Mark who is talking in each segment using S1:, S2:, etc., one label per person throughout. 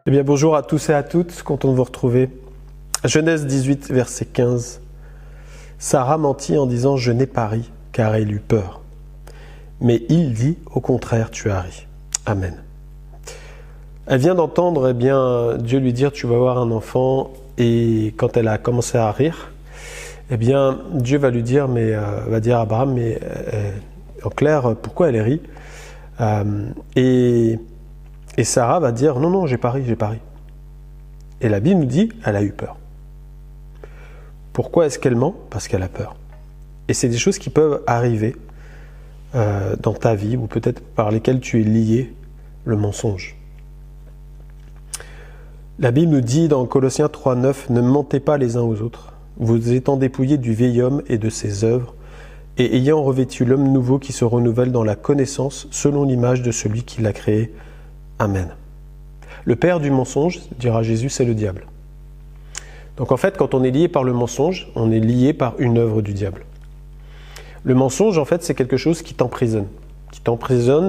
S1: Eh bien, bonjour à tous et à toutes, content de vous retrouver. Genèse 18, verset 15. Sarah mentit en disant « Je n'ai pas ri, car elle eut peur. » Mais il dit « Au contraire, tu as ri. » Amen. Elle vient d'entendre Dieu lui dire « Tu vas avoir un enfant. » Et quand elle a commencé à rire, Dieu va lui dire, va dire à Abraham « Mais en clair, pourquoi elle rit ?» Et Sarah va dire « Non, j'ai pas ri. » Et la Bible nous dit « Elle a eu peur. » Pourquoi est-ce qu'elle ment ? Parce qu'elle a peur. Et c'est des choses qui peuvent arriver dans ta vie, ou peut-être par lesquelles tu es lié, le mensonge. La Bible nous dit dans Colossiens 3,9 « Ne mentez pas les uns aux autres, vous étant dépouillés du vieil homme et de ses œuvres, et ayant revêtu l'homme nouveau qui se renouvelle dans la connaissance selon l'image de celui qui l'a créé. Amen. » Le père du mensonge, dira Jésus, c'est le diable. Donc en fait, quand on est lié par le mensonge, on est lié par une œuvre du diable. Le mensonge, en fait, c'est quelque chose qui t'emprisonne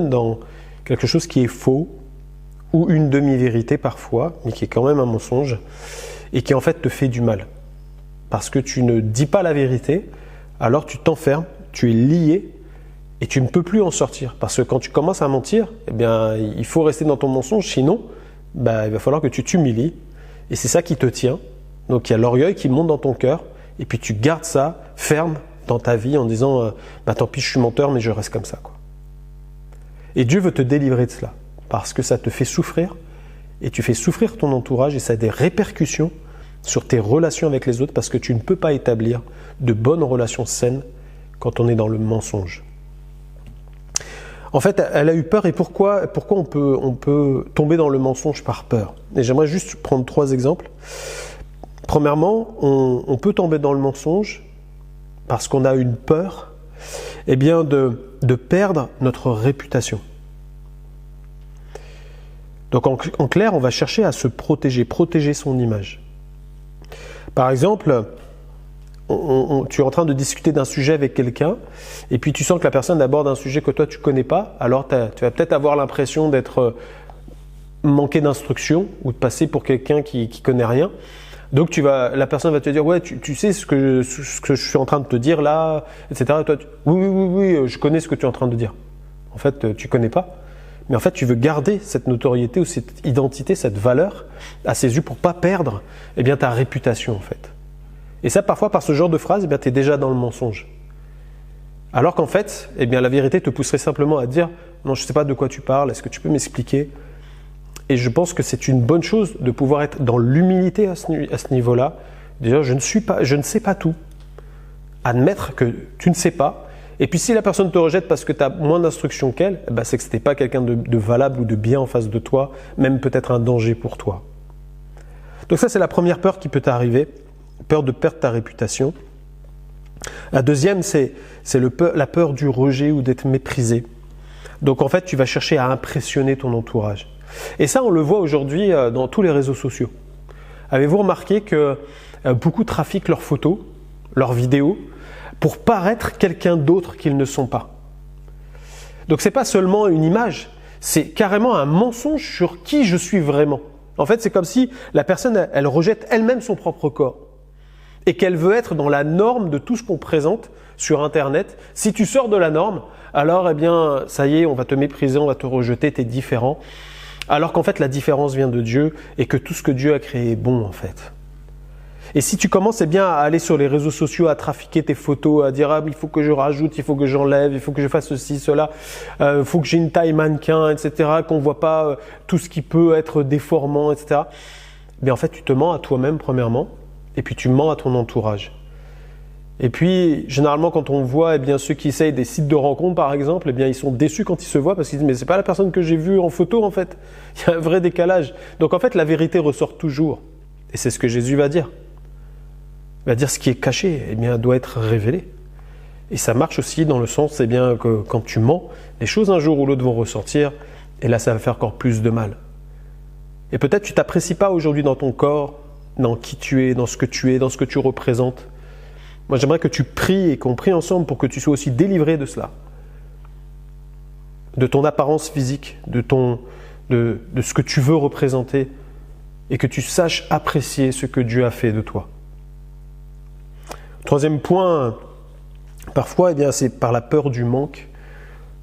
S1: dans quelque chose qui est faux, ou une demi-vérité parfois, mais qui est quand même un mensonge, et qui en fait te fait du mal. Parce que tu ne dis pas la vérité, alors tu t'enfermes, tu es lié, et tu ne peux plus en sortir. Parce que quand tu commences à mentir, il faut rester dans ton mensonge, sinon, il va falloir que tu t'humilies, et c'est ça qui te tient. Donc il y a l'orgueil qui monte dans ton cœur, et puis tu gardes ça ferme dans ta vie en disant tant pis, je suis menteur, mais je reste comme ça, quoi. Et Dieu veut te délivrer de cela, parce que ça te fait souffrir, et tu fais souffrir ton entourage, et ça a des répercussions sur tes relations avec les autres, parce que tu ne peux pas établir de bonnes relations saines quand on est dans le mensonge. En fait, elle a eu peur, et pourquoi on peut tomber dans le mensonge par peur ? Et j'aimerais juste prendre 3 exemples. Premièrement, on peut tomber dans le mensonge parce qu'on a une peur de perdre notre réputation. Donc en clair, on va chercher à se protéger son image. Par exemple, tu es en train de discuter d'un sujet avec quelqu'un et puis tu sens que la personne aborde un sujet que toi tu ne connais pas, alors tu vas peut-être avoir l'impression d'être manqué d'instruction ou de passer pour quelqu'un qui ne connaît rien. Donc la personne va te dire « Ouais, tu sais ce que je suis en train de te dire là, etc. » Et toi, oui, je connais ce que tu es en train de dire. En fait, tu ne connais pas. Mais en fait, tu veux garder cette notoriété ou cette identité, cette valeur à ses yeux pour ne pas perdre ta réputation en fait. Et ça, parfois, par ce genre de phrase, tu es déjà dans le mensonge. Alors qu'en fait, la vérité te pousserait simplement à dire « Non, je ne sais pas de quoi tu parles, est-ce que tu peux m'expliquer ?» Et je pense que c'est une bonne chose de pouvoir être dans l'humilité à ce niveau-là. Déjà, je ne sais pas tout. Admettre que tu ne sais pas. Et puis si la personne te rejette parce que tu as moins d'instructions qu'elle, c'est que ce n'était pas quelqu'un de valable ou de bien en face de toi, même peut-être un danger pour toi. Donc ça, c'est la première peur qui peut t'arriver, peur de perdre ta réputation. La deuxième, c'est la peur du rejet ou d'être méprisé. Donc en fait, tu vas chercher à impressionner ton entourage. Et ça, on le voit aujourd'hui dans tous les réseaux sociaux. Avez-vous remarqué que beaucoup trafiquent leurs photos, leurs vidéos, pour paraître quelqu'un d'autre qu'ils ne sont pas ? Donc ce n'est pas seulement une image, c'est carrément un mensonge sur qui je suis vraiment. En fait, c'est comme si la personne, elle rejette elle-même son propre corps et qu'elle veut être dans la norme de tout ce qu'on présente sur Internet. Si tu sors de la norme, alors ça y est, on va te mépriser, on va te rejeter, tu es différent. Alors qu'en fait, la différence vient de Dieu et que tout ce que Dieu a créé est bon en fait. Et si tu commences à aller sur les réseaux sociaux, à trafiquer tes photos, à dire il faut que je rajoute, il faut que j'enlève, il faut que je fasse ceci, cela, il faut que j'ai une taille mannequin, etc., qu'on ne voit pas tout ce qui peut être déformant, etc. Mais en fait, tu te mens à toi-même premièrement, et puis tu mens à ton entourage. Et puis, généralement, quand on voit ceux qui essayent des sites de rencontres, par exemple, ils sont déçus quand ils se voient parce qu'ils disent « Mais c'est pas la personne que j'ai vue en photo, en fait. » Il y a un vrai décalage. Donc, en fait, la vérité ressort toujours. Et c'est ce que Jésus va dire. Il va dire ce qui est caché, doit être révélé. Et ça marche aussi dans le sens, que quand tu mens, les choses un jour ou l'autre vont ressortir, et là, ça va faire encore plus de mal. Et peut-être tu t'apprécies pas aujourd'hui dans ton corps, dans qui tu es, dans ce que tu es, dans ce que tu représentes. Moi, j'aimerais que tu pries et qu'on prie ensemble pour que tu sois aussi délivré de cela. De ton apparence physique, de ce que tu veux représenter, et que tu saches apprécier ce que Dieu a fait de toi. Troisième point, parfois, c'est par la peur du manque,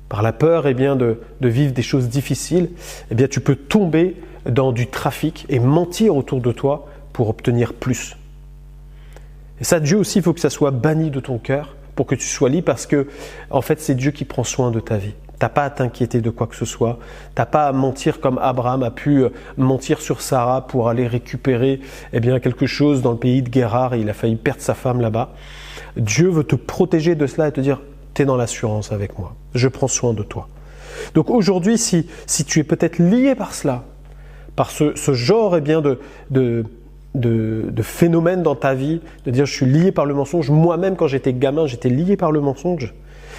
S1: par la peur de vivre des choses difficiles, tu peux tomber dans du trafic et mentir autour de toi pour obtenir plus. Et ça, Dieu aussi, il faut que ça soit banni de ton cœur pour que tu sois libre, parce que en fait, c'est Dieu qui prend soin de ta vie. Tu n'as pas à t'inquiéter de quoi que ce soit. Tu n'as pas à mentir comme Abraham a pu mentir sur Sarah pour aller récupérer quelque chose dans le pays de Guérar, et il a failli perdre sa femme là-bas. Dieu veut te protéger de cela et te dire, tu es dans l'assurance avec moi. Je prends soin de toi. Donc aujourd'hui, si tu es peut-être lié par cela, par ce genre de phénomène dans ta vie, de dire je suis lié par le mensonge. Moi-même, quand j'étais gamin, j'étais lié par le mensonge.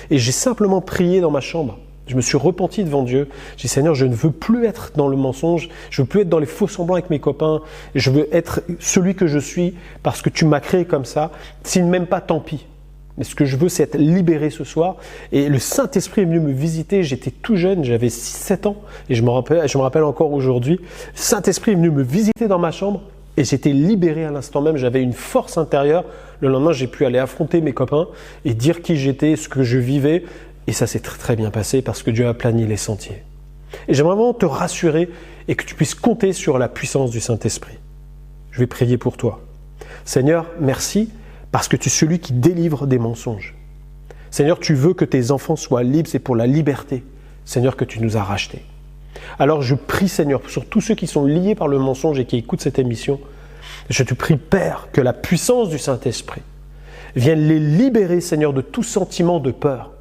S1: Et j'ai simplement prié dans ma chambre. Je me suis repenti devant Dieu. J'ai dit, Seigneur, je ne veux plus être dans le mensonge. Je ne veux plus être dans les faux semblants avec mes copains. Je veux être celui que je suis parce que tu m'as créé comme ça. S'il ne m'aime pas, tant pis. Mais ce que je veux, c'est être libéré ce soir. Et le Saint-Esprit est venu me visiter. J'étais tout jeune, j'avais 6-7 ans. Et je me rappelle encore aujourd'hui. Le Saint-Esprit est venu me visiter dans ma chambre. Et j'étais libéré à l'instant même, j'avais une force intérieure. Le lendemain, j'ai pu aller affronter mes copains et dire qui j'étais, ce que je vivais. Et ça s'est très très bien passé parce que Dieu a aplani les sentiers. Et j'aimerais vraiment te rassurer et que tu puisses compter sur la puissance du Saint-Esprit. Je vais prier pour toi. Seigneur, merci parce que tu es celui qui délivre des mensonges. Seigneur, tu veux que tes enfants soient libres, c'est pour la liberté, Seigneur, que tu nous as rachetés. Alors je prie, Seigneur, sur tous ceux qui sont liés par le mensonge et qui écoutent cette émission, je te prie, Père, que la puissance du Saint-Esprit vienne les libérer, Seigneur, de tout sentiment de peur,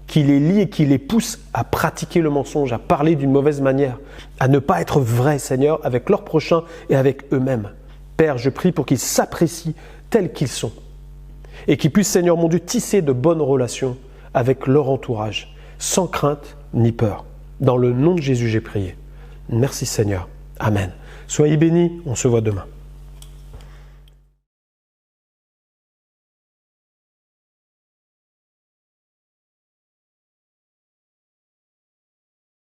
S1: qui les lie et qui les pousse à pratiquer le mensonge, à parler d'une mauvaise manière, à ne pas être vrais, Seigneur, avec leurs prochains et avec eux-mêmes. Père, je prie pour qu'ils s'apprécient tels qu'ils sont et qu'ils puissent, Seigneur mon Dieu, tisser de bonnes relations avec leur entourage, sans crainte ni peur. Dans le nom de Jésus, j'ai prié. Merci Seigneur. Amen. Soyez bénis, on se voit demain.